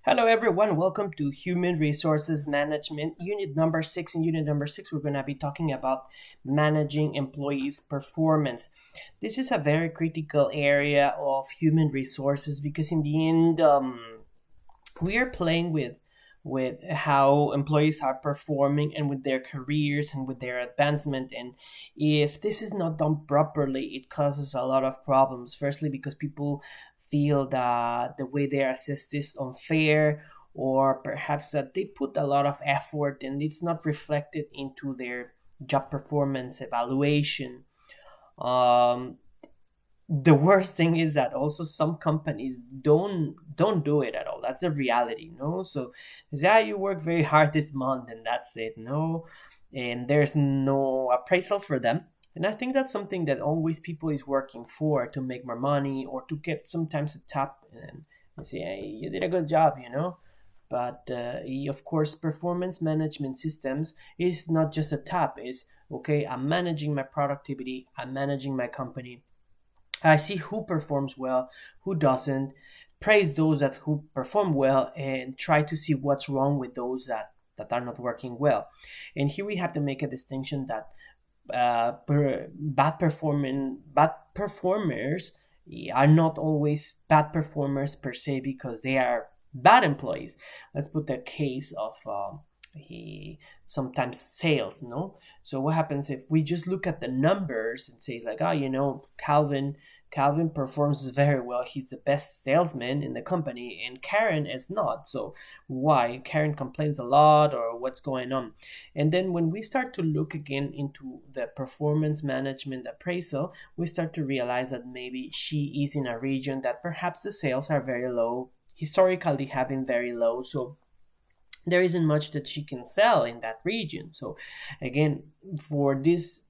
Hello, everyone. Welcome to Human Resources Management, Unit number 6. In Unit number 6, we're going to be talking about managing employees' performance. This is a very critical area of human resources because, in the end, we are playing with how employees are performing and with their careers and with their advancement. And if this is not done properly, it causes a lot of problems. Firstly, because people feel that the way they are assessed is unfair, or perhaps that they put a lot of effort and it's not reflected into their job performance evaluation. Um, the worst thing is that also some companies don't do it at all. That's a reality, no? So yeah, you work very hard this month and that's it, no? And there's no appraisal for them. And I think that's something that always people is working for, to make more money or to get sometimes a tap and say, hey, you did a good job, you know? But of course, performance management systems is not just a tap. It's okay, I'm managing my productivity, I'm managing my company, I see who performs well, who doesn't, praise those that who perform well, and try to see what's wrong with those that are not working well. And here we have to make a distinction that bad performers are not always bad performers per se because they are bad employees. Let's put the case of sometimes sales, no? So what happens if we just look at the numbers and say like, Calvin performs very well, he's the best salesman in the company, and Karen is not. So why? Karen complains a lot, or what's going on? And then when we start to look again into the performance management appraisal, we start to realize that maybe she is in a region that perhaps the sales are very low, historically have been very low, so there isn't much that she can sell in that region. So again, for this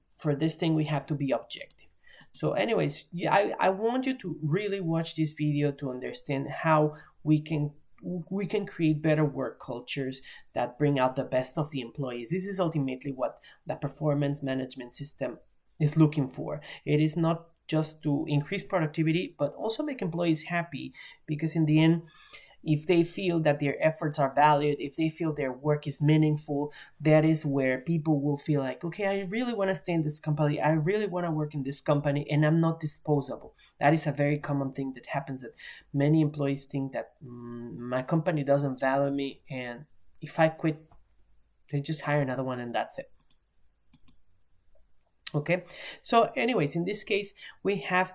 thing, we have to be objective. So anyways, I want you to really watch this video to understand how we can create better work cultures that bring out the best of the employees. This is ultimately what the performance management system is looking for. It is not just to increase productivity, but also make employees happy, because in the end, if they feel that their efforts are valued, if they feel their work is meaningful, that is where people will feel like, okay, I really want to stay in this company, I really want to work in this company, and I'm not disposable. That is a very common thing that happens, that many employees think that my company doesn't value me, and if I quit, they just hire another one and that's it. Okay, so anyways, in this case, we have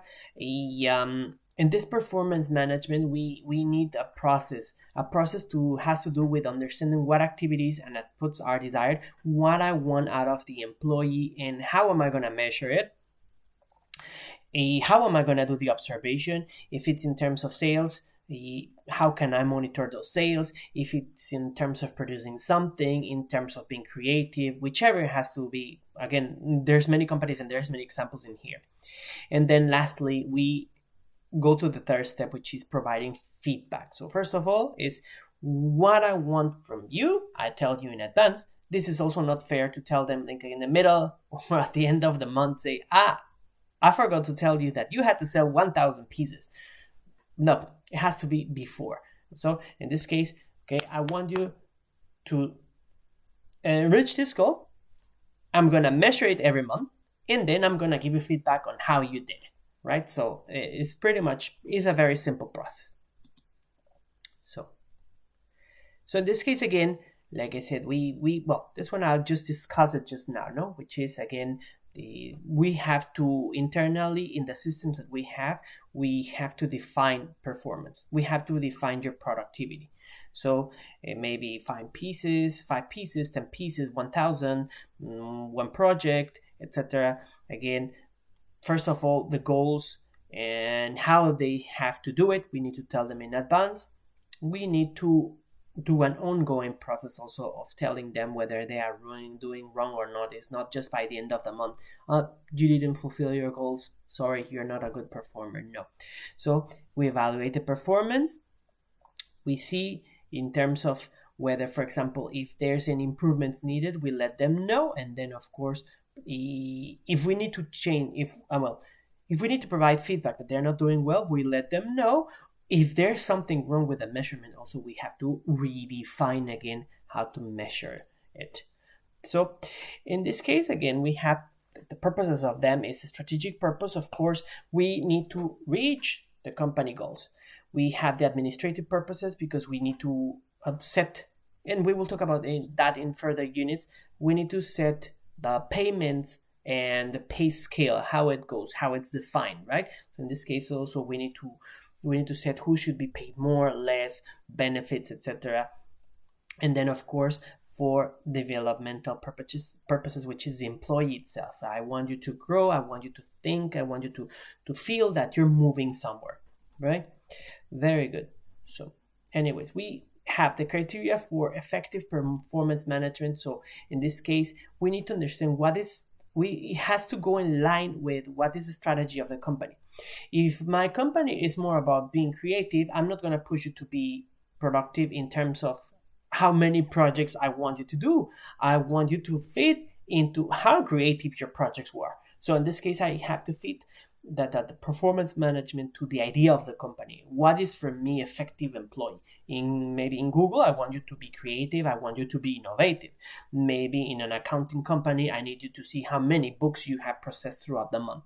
in this performance management, we need a process to has to do with understanding what activities and outputs are desired, what I want out of the employee, and how am I going to measure it. How am I going to do the observation? If it's in terms of sales, how can I monitor those sales? If it's in terms of producing something, in terms of being creative, whichever it has to be. Again, there's many companies and there's many examples in here. And then lastly, we go to the third step, which is providing feedback. So first of all is what I want from you. I tell you in advance. This is also not fair to tell them like in the middle or at the end of the month, say, I forgot to tell you that you had to sell 1,000 pieces. No, it has to be before. So in this case, okay, I want you to reach this goal. I'm going to measure it every month, and then I'm going to give you feedback on how you did it, right? So it's a very simple process. So in this case, again, like I said, this one I'll just discuss it just now, no? Which is, again, we have to internally in the systems that we have to define performance. We have to define your productivity. So maybe 5 pieces, 10 pieces, 1,000, one project, etc. Again, first of all, the goals and how they have to do it, we need to tell them in advance. We need to do an ongoing process also of telling them whether they are doing wrong or not. It's not just by the end of the month, you didn't fulfill your goals, sorry, you're not a good performer. No. So we evaluate the performance. We see in terms of whether, for example, if there's any improvements needed, we let them know. And then, of course, if we need to change, if we need to provide feedback that they're not doing well, we let them know. if there's something wrong with the measurement, also we have to redefine again how to measure it. So in this case, again, we have the purposes of them is a strategic purpose. Of course, we need to reach the company goals. We have the administrative purposes because we need to set, and we will talk about that in further units. We need to set the payments and the pay scale, how it goes, how it's defined, right? So in this case, also we need to set who should be paid more, less, benefits, etc. And then, of course, for developmental purposes, which is the employee itself. I want you to grow. I want you to think. I want you to feel that you're moving somewhere, right? Very good. So, anyways, we have the criteria for effective performance management. So, in this case, we need to understand it has to go in line with what is the strategy of the company. If my company is more about being creative, I'm not going to push you to be productive in terms of how many projects I want you to do. I want you to fit into how creative your projects were. So in this case, I have to fit that the performance management to the idea of the company. What is for me effective employee? Maybe in Google, I want you to be creative. I want you to be innovative. Maybe in an accounting company, I need you to see how many books you have processed throughout the month.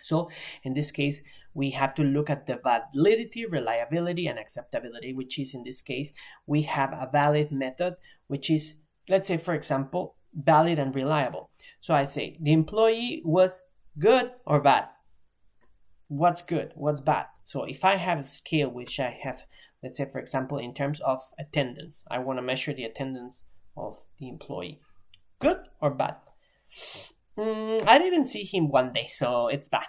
So in this case, we have to look at the validity, reliability, and acceptability, which is in this case, we have a valid method, which is, let's say, for example, valid and reliable. So I say the employee was good or bad. What's good? What's bad? So if I have a scale, which I have, let's say, for example, in terms of attendance, I want to measure the attendance of the employee. Good or bad? I didn't see him one day, so it's bad.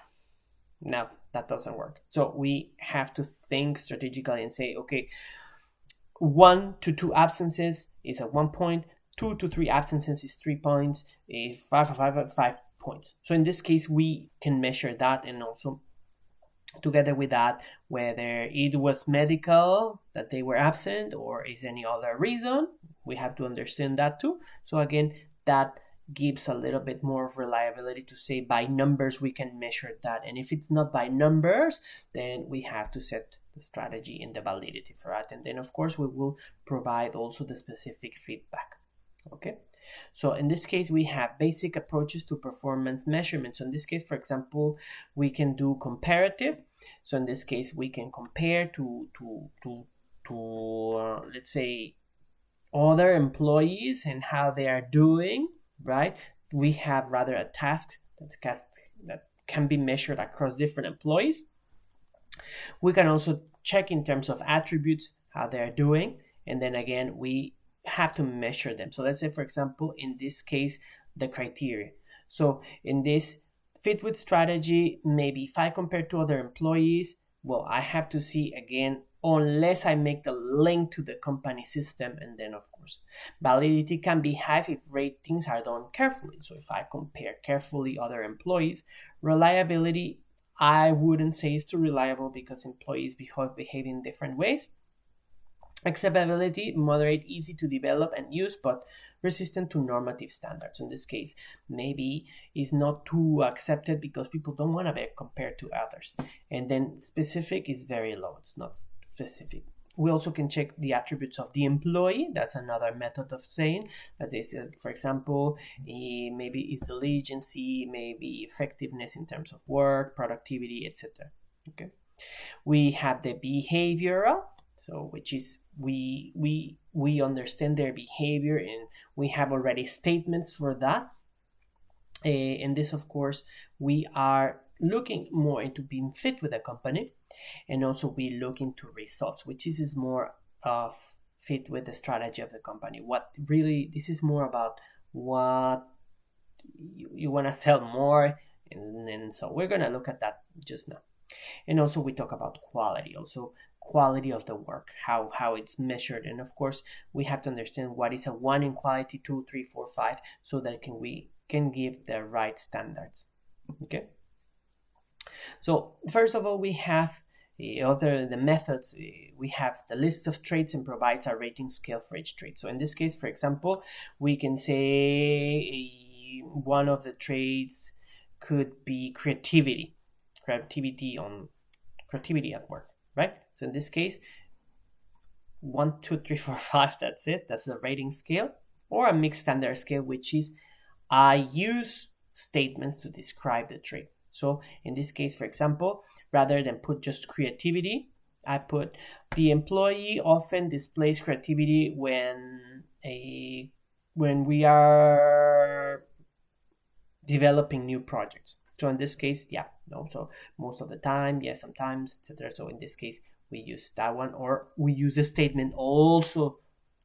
No, that doesn't work. So we have to think strategically and say, okay, 1 to 2 absences is at 1 point, 2 to 3 absences is 3 points, 5 points. So in this case, we can measure that, and also together with that, whether it was medical that they were absent or is any other reason, we have to understand that too. So again, that gives a little bit more of reliability to say by numbers we can measure that. And if it's not by numbers, then we have to set the strategy and the validity for that. And then of course we will provide also the specific feedback. Okay, so in this case we have basic approaches to performance measurement. So in this case, for example, we can do comparative. So in this case we can compare to let's say other employees and how they are doing, right? We have rather a task that can be measured across different employees. We can also check in terms of attributes how they are doing, and then again we have to measure them. So let's say, for example, in this case, the criteria. So in this fit with strategy, maybe if I compare to other employees, well, I have to see again, unless I make the link to the company system. And then of course, validity can be high if ratings are done carefully. So if I compare carefully other employees, reliability, I wouldn't say it's too reliable because employees behave in different ways. Acceptability, moderate, easy to develop and use, but resistant to normative standards. In this case, maybe is not too accepted because people don't want to be compared to others. And then specific is very low. It's not specific. We also can check the attributes of the employee. That's another method of saying that is, for example, maybe is the agency, maybe effectiveness in terms of work, productivity, etc. Okay. We have the behavioral. So which is we understand their behavior and we have already statements for that. And this, of course, we are looking more into being fit with a company, and also we look into results, which is more of fit with the strategy of the company. What really, this is more about what you want to sell more, and so we're going to look at that just now. And also we talk about quality, also quality of the work, how it's measured. And of course we have to understand what is a 1 in quality, 2, 3, 4, 5, so that we can give the right standards. Okay, so first of all, we have the methods. We have the list of traits and provides a rating scale for each trait. So in this case, for example, we can say one of the traits could be creativity at work. right? So in this case, 1, 2, 3, 4, 5, that's it. That's the rating scale. Or a mixed standard scale, which is I use statements to describe the trait. So in this case, for example, rather than put just creativity, I put the employee often displays creativity when we are developing new projects. So in this case, yeah, no. So most of the time, yes, sometimes, etc. So in this case, we use that one, or we use a statement also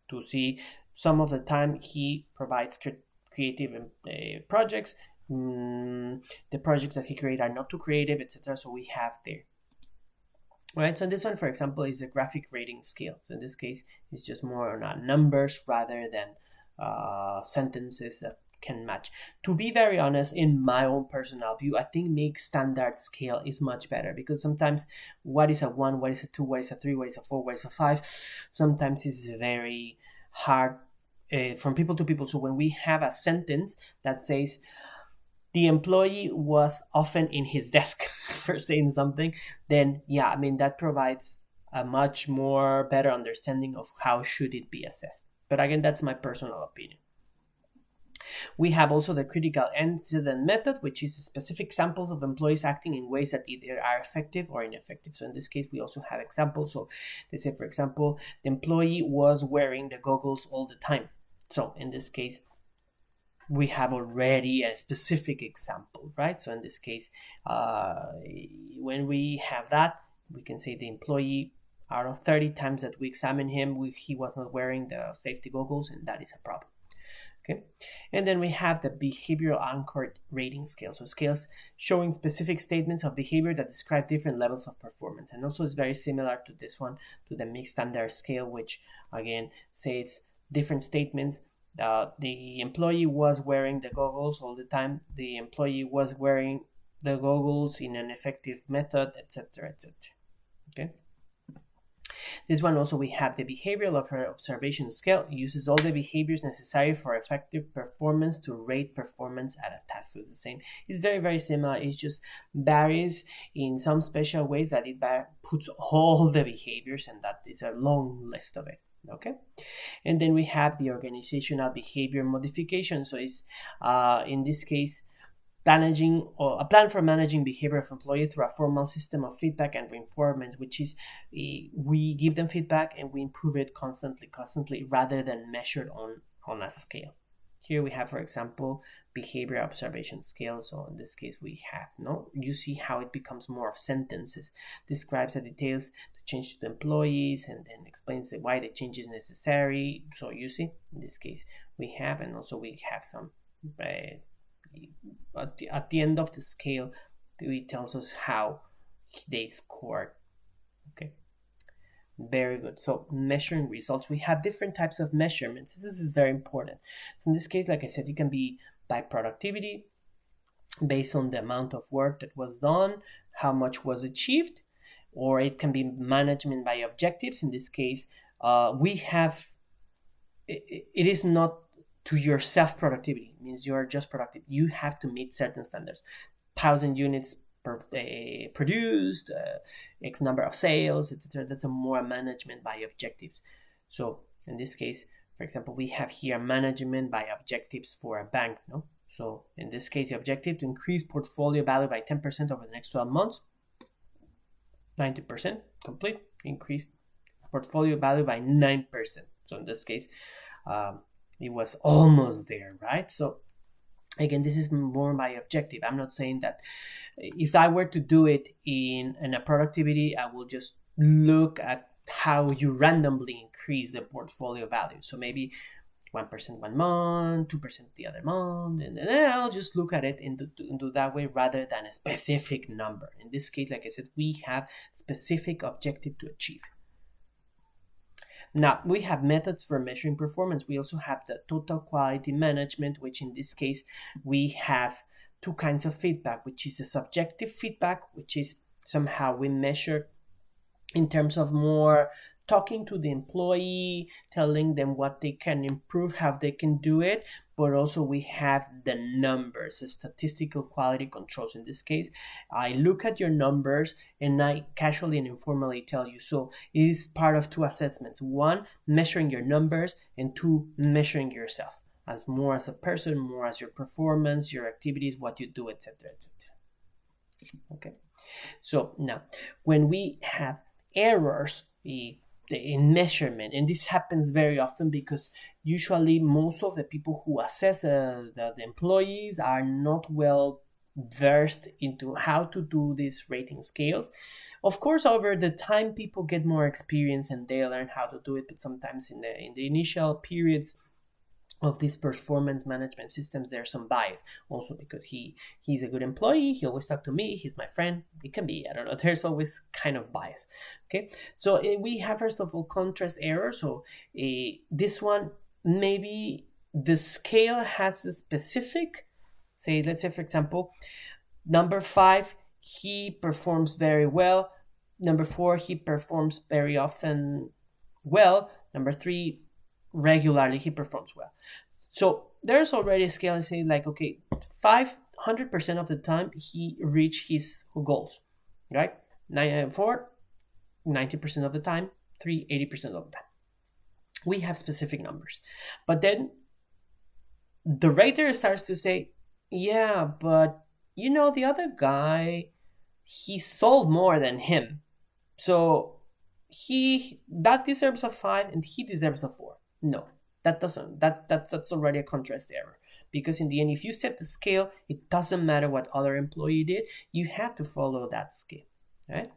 to see some of the time he provides creative projects. The projects that he created are not too creative, etc. So we have there. All right, so this one, for example, is a graphic rating scale. So in this case, it's just more on numbers rather than sentences that can match. To be very honest, in my own personal view, I think mixed standard scale is much better, because sometimes what is a 1, what is a 2, what is a 3, what is a 4, what is a 5, sometimes it's very hard from people to people. So when we have a sentence that says the employee was often in his desk for saying something, then yeah, I mean, that provides a much more better understanding of how should it be assessed. But again, that's my personal opinion. We have also the critical incident method, which is specific samples of employees acting in ways that either are effective or ineffective. So in this case, we also have examples. So they say, for example, the employee was wearing the goggles all the time. So in this case, we have already a specific example, right? So in this case, when we have that, we can say the employee, out of 30 times that we examine him, he was not wearing the safety goggles, and that is a problem. Okay, and then we have the behavioral anchored rating scale. So scales showing specific statements of behavior that describe different levels of performance. And also it's very similar to this one, to the mixed standard scale, which again says different statements. The employee was wearing the goggles all the time. The employee was wearing the goggles in an effective method, etc., etc. Okay. This one also, we have the behavioral observation scale. It uses all the behaviors necessary for effective performance to rate performance at a task. So it's the same. It's very, very similar. It just varies in some special ways that it puts all the behaviors, and that is a long list of it. Okay, and then we have the organizational behavior modification. So it's in this case, managing, or a plan for managing behavior of employees through a formal system of feedback and reinforcement, which is we give them feedback and we improve it constantly rather than measured on a scale. Here we have, for example, behavior observation scale. So in this case, we have, you see how it becomes more of sentences, describes the details to change to the employees, and then explains why the change is necessary. So you see, in this case, we have, and also we have some at the end of the scale, it tells us how they scored. Okay, very good. So measuring results, we have different types of measurements. This is very important. So in this case, like I said, it can be by productivity, based on the amount of work that was done, how much was achieved, or it can be management by objectives. In this case, we have, it is not to your self-productivity. It means you are just productive. You have to meet certain standards. 1,000 units produced, X number of sales, etc. That's a more management by objectives. So in this case, for example, we have here management by objectives for a bank. So in this case, the objective to increase portfolio value by 10% over the next 12 months. 90% complete. Increased portfolio value by 9%. So in this case, it was almost there, right? So again, this is more by objective. I'm not saying that if I were to do it in a productivity, I will just look at how you randomly increase the portfolio value. So maybe 1% one month, 2% the other month, and then I'll just look at it into that way rather than a specific number. In this case, like I said, we have specific objective to achieve. Now, we have methods for measuring performance. We also have the total quality management, which in this case, we have two kinds of feedback, which is a subjective feedback, which is somehow we measure in terms of more talking to the employee, telling them what they can improve, how they can do it, but also we have the numbers, the statistical quality controls. In this case, I look at your numbers and I casually and informally tell you. So it is part of two assessments. One, measuring your numbers, and two, measuring yourself as more as a person, more as your performance, your activities, what you do, etc., etc. Okay. So now, when we have errors in measurement, and this happens very often because usually most of the people who assess the employees are not well versed into how to do these rating scales. Of course, over the time, people get more experience and they learn how to do it, but sometimes in the initial periods of these performance management systems, there's some bias also because he's a good employee, he always talks to me, he's my friend. It can be, I don't know, there's always kind of bias. Okay, so we have first of all contrast error. So this one, maybe the scale has a specific, say, let's say for example, number 5, he performs very well. Number 4, he performs very often well. Number 3, regularly he performs well. So there's already a scale and saying like, okay, 500% of the time he reached his goals, right? 4, 90% of the time. 3, 80% of the time. We have specific numbers. But then the rater starts to say, yeah, but you know, the other guy, he sold more than him. So that deserves a 5 and he deserves a 4. No, that doesn't. That's already a contrast error. Because in the end, if you set the scale, it doesn't matter what other employee did. You have to follow that scale. Right?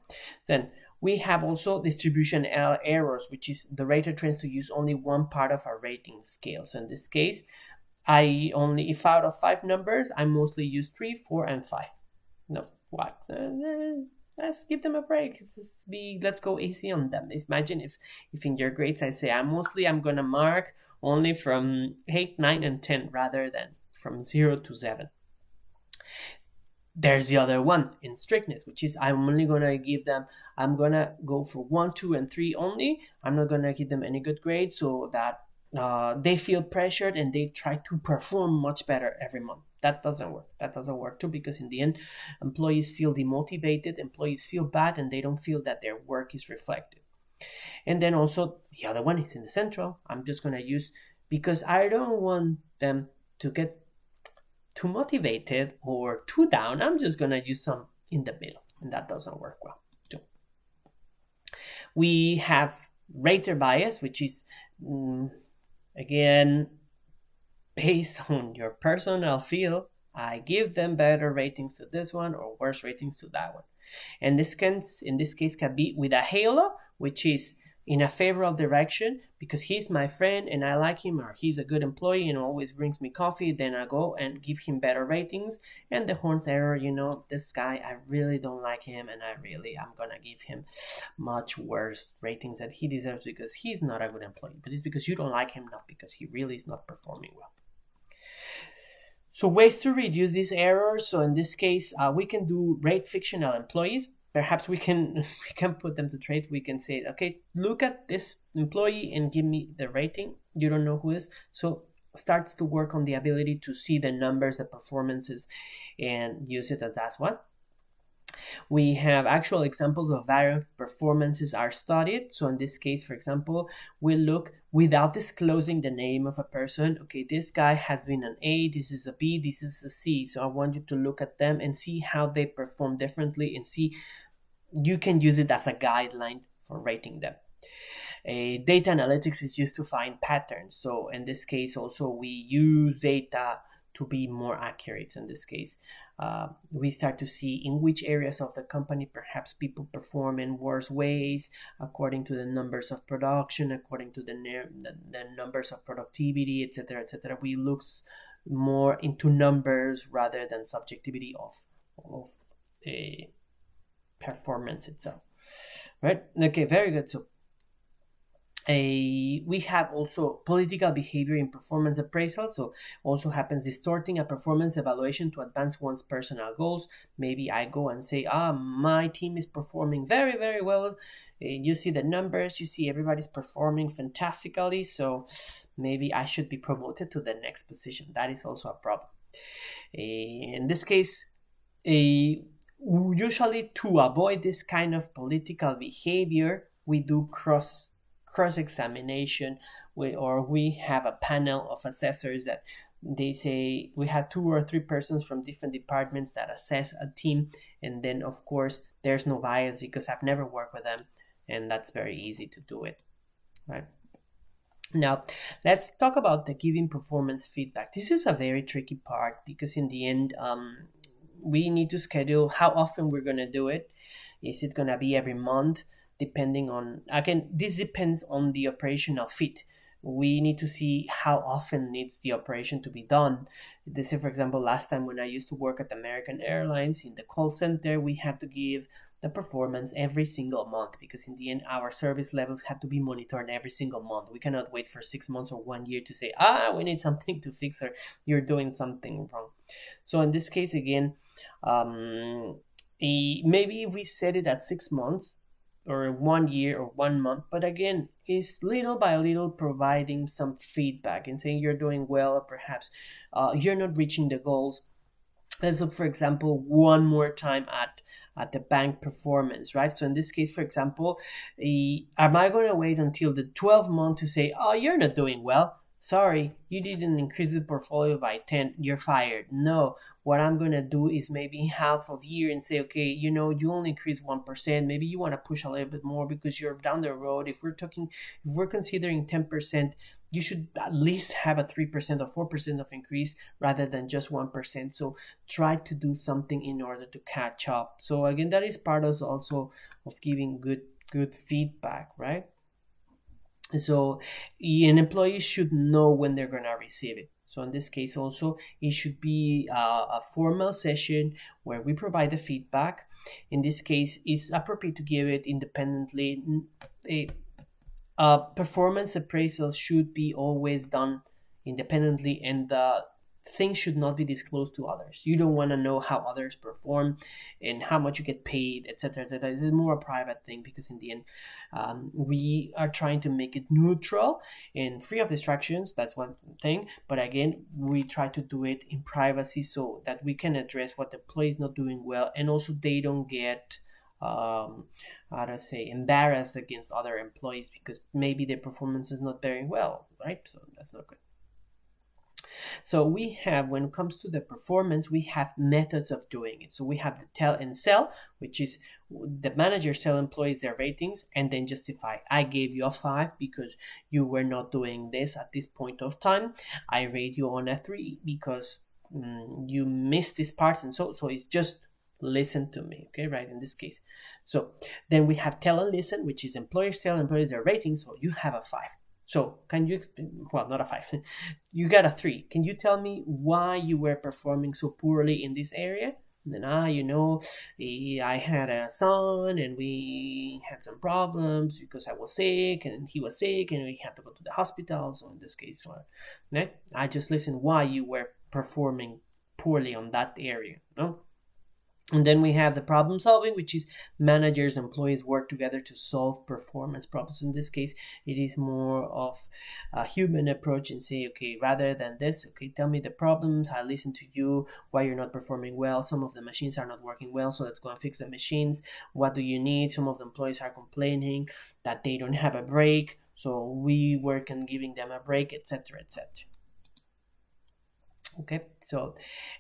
Then we have also distribution errors, which is the rater tends to use only one part of our rating scale. So in this case, if out of 5 numbers, I mostly use 3, 4, and 5. No, what? Let's give them a break. Let's go easy on them. Imagine if in your grades I say I'm gonna mark only from 8, 9, and 10 rather than from 0 to 7. There's the other one in strictness, which is I'm gonna go for 1, 2, and 3 only. I'm not gonna give them any good grades so that they feel pressured and they try to perform much better every month. That doesn't work too, because in the end, employees feel demotivated, employees feel bad, and they don't feel that their work is reflected. And then also the other one is in the central. I'm just going to use, because I don't want them to get too motivated or too down, I'm just going to use some in the middle, and that doesn't work well too. We have rater bias, which is, again, based on your personal feel, I give them better ratings to this one or worse ratings to that one. And in this case can be with a halo, which is in a favorable direction because he's my friend and I like him, or he's a good employee and always brings me coffee. Then I go and give him better ratings. And the horns error, this guy, I really don't like him, and I'm gonna give him much worse ratings than he deserves because he's not a good employee. But it's because you don't like him, not because he really is not performing well. So ways to reduce these errors. So in this case, we can rate fictional employees. Perhaps we can put them to trade. We can say, okay, look at this employee and give me the rating. You don't know who is. So starts to work on the ability to see the numbers, the performances, and use it as that's what. We have actual examples of variant performances are studied. So in this case, for example, we look without disclosing the name of a person. Okay, this guy has been an A, this is a B, this is a C. So I want you to look at them and see how they perform differently, and see, you can use it as a guideline for rating them. Data analytics is used to find patterns. So in this case, also we use data to be more accurate. In this case, we start to see in which areas of the company perhaps people perform in worse ways according to the numbers of production, according to the numbers of productivity, etc., etc. We look more into numbers rather than subjectivity of performance itself. Right? Okay, very good. So We have also political behavior in performance appraisal. So also happens distorting a performance evaluation to advance one's personal goals. Maybe I go and say, my team is performing very, very well. You see the numbers, you see everybody's performing fantastically, so maybe I should be promoted to the next position. That is also a problem. In this case, usually to avoid this kind of political behavior, we do cross examination, or we have a panel of assessors that they say we have 2 or 3 persons from different departments that assess a team, and then of course there's no bias because I've never worked with them, and that's very easy to do it, right? Now, let's talk about the giving performance feedback. This is a very tricky part because in the end, we need to schedule how often we're going to do it. Is it going to be every month? Depending on, again, this depends on the operational fit. We need to see how often needs the operation to be done. This is, for example, last time when I used to work at American Airlines in the call center, we had to give the performance every single month because in the end our service levels have to be monitored every single month. We cannot wait for 6 months or 1 year to say, we need something to fix, or you're doing something wrong. So in this case, again, maybe we set it at 6 months or 1 year or 1 month, but again, is little by little providing some feedback and saying you're doing well, or perhaps you're not reaching the goals. Let's look, for example, one more time at the bank performance, right? So in this case, for example, am I going to wait until the 12th month to say, you're not doing well? Sorry, you didn't increase the portfolio by 10, you're fired. No, what I'm going to do is maybe half of year and say, okay, you only increase 1%. Maybe you want to push a little bit more because you're down the road. If we're considering 10%, you should at least have a 3% or 4% of increase rather than just 1%. So try to do something in order to catch up. So again, that is part also of giving good feedback, right? So an employee should know when they're going to receive it. So in this case also, it should be a formal session where we provide the feedback. In this case, it's appropriate to give it independently. Performance appraisal should be always done independently, and things should not be disclosed to others. You don't want to know how others perform and how much you get paid, etc., etc. It's more a private thing because in the end, we are trying to make it neutral and free of distractions. That's one thing. But again, we try to do it in privacy so that we can address what the employee is not doing well, and also they don't get embarrassed against other employees because maybe their performance is not very well, right? So that's not good. So we have, when it comes to the performance, we have methods of doing it. So we have the tell and sell, which is the manager tell employees their ratings and then justify. I gave you a 5 because you were not doing this at this point of time. I rate you on a 3 because you missed this part, and so it's just listen to me, okay, right, in this case. So then we have tell and listen, which is employers tell employees their ratings. So you have a 5. So can you, well, not a 5, you got a 3. Can you tell me why you were performing so poorly in this area? And then, I had a son and we had some problems because I was sick and he was sick and we had to go to the hospital. So in this case, I just listened why you were performing poorly on that area, no? And then we have the problem solving, which is managers, employees work together to solve performance problems. In this case, it is more of a human approach and say, okay, rather than this, okay, tell me the problems. I listen to you, why you're not performing well. Some of the machines are not working well, so let's go and fix the machines. What do you need? Some of the employees are complaining that they don't have a break, so we work on giving them a break, etc., etc. Okay, so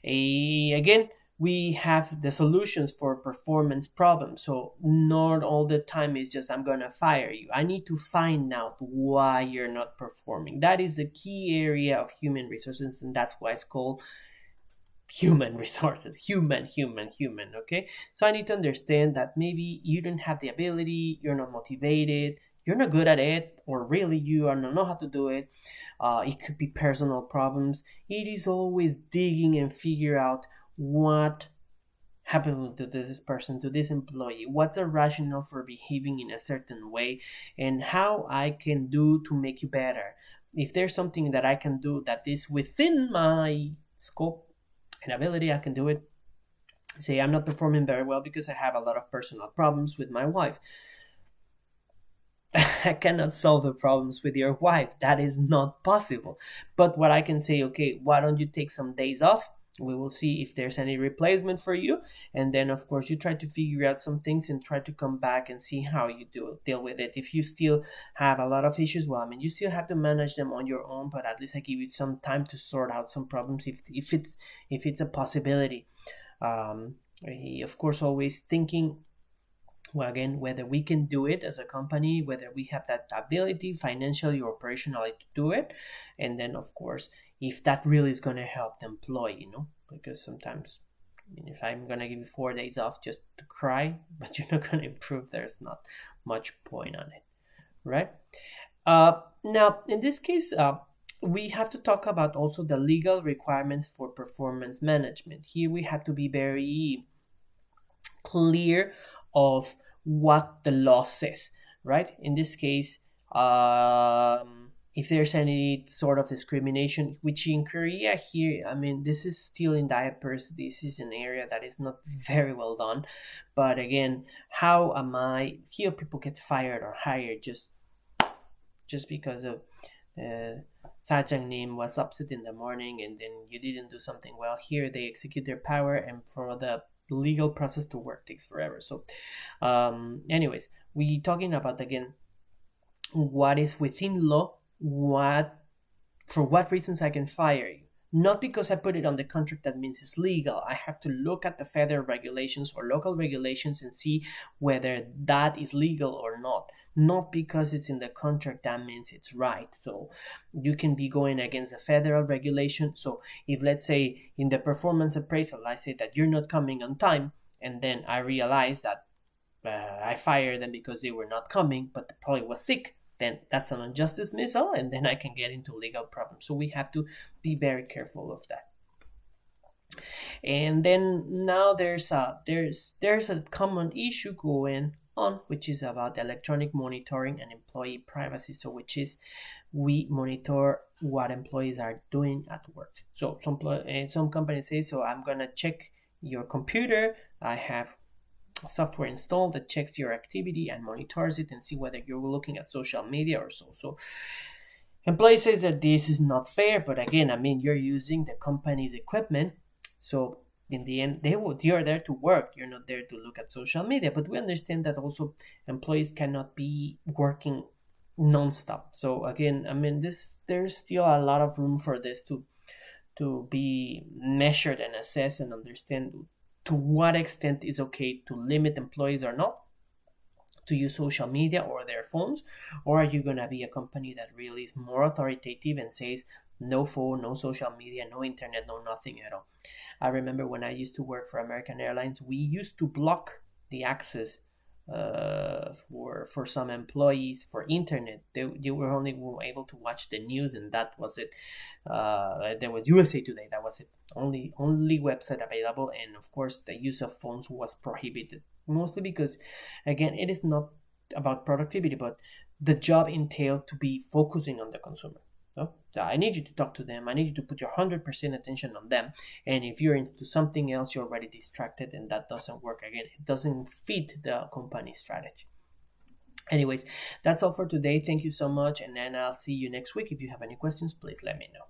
again, we have the solutions for performance problems. So not all the time is just, I'm going to fire you. I need to find out why you're not performing. That is the key area of human resources, and that's why it's called human resources. Human, okay? So I need to understand that maybe you don't have the ability, you're not motivated, you're not good at it, or really you don't know how to do it. It could be personal problems. It is always digging and figure out what happened to this person, to this employee? What's the rationale for behaving in a certain way, and how I can do to make you better? If there's something that I can do that is within my scope and ability, I can do it. Say I'm not performing very well because I have a lot of personal problems with my wife. I cannot solve the problems with your wife. That is not possible. But what I can say, okay, why don't you take some days off? We will see if there's any replacement for you. And then, of course, you try to figure out some things and try to come back and see how you deal with it. If you still have a lot of issues, well, I mean, you still have to manage them on your own, but at least I give you some time to sort out some problems if it's a possibility. Of course, always thinking, well, again, whether we can do it as a company, whether we have that ability financially or operationally to do it. And then, of course, if that really is going to help the employee, because sometimes, if I'm going to give you 4 days off just to cry, but you're not going to improve, there's not much point on it, right? Now, in this case, we have to talk about also the legal requirements for performance management. Here we have to be very clear of what the law says, right? In this case, if there's any sort of discrimination, which in Korea here, I mean, this is still in diapers. This is an area that is not very well done. But again, how am I, here people get fired or hired just because of Sajangnim was upset in the morning and then you didn't do something well. Here they execute their power, and for the legal process to work takes forever. So anyways, we talking about, again, what is within law, for what reasons I can fire you. Not because I put it on the contract that means it's legal. I have to look at the federal regulations or local regulations and see whether that is legal or not. Not because it's in the contract that means it's right. So you can be going against the federal regulation. So if, let's say, in the performance appraisal, I say that you're not coming on time, and then I realize that I fired them because they were not coming, but the employee was sick, then that's an unjust dismissal, and then I can get into legal problems. So we have to be very careful of that. And then now there's a common issue going on, which is about electronic monitoring and employee privacy. So which is, we monitor what employees are doing at work. So some companies say, so I'm gonna check your computer. I have software installed that checks your activity and monitors it and see whether you're looking at social media or so. So employee says that this is not fair, but again, I mean, you're using the company's equipment, so in the end, you're there to work. You're not there to look at social media. But we understand that also employees cannot be working nonstop. So again, I mean, there's still a lot of room for this to be measured and assessed and understand to what extent is okay to limit employees or not to use social media or their phones. Or are you going to be a company that really is more authoritative and says no phone, no social media, no internet, no nothing at all? I remember when I used to work for American Airlines, we used to block the access for some employees for internet. They were only able to watch the news, and that was it. There was USA Today, that was it. Only website available, and of course the use of phones was prohibited, mostly because, again, it is not about productivity, but the job entailed to be focusing on the consumer. So I need you to talk to them. I need you to put your 100% attention on them. And if you're into something else, you're already distracted, and that doesn't work. Again, it doesn't fit the company strategy. Anyways, that's all for today. Thank you so much, and then I'll see you next week. If you have any questions, please let me know.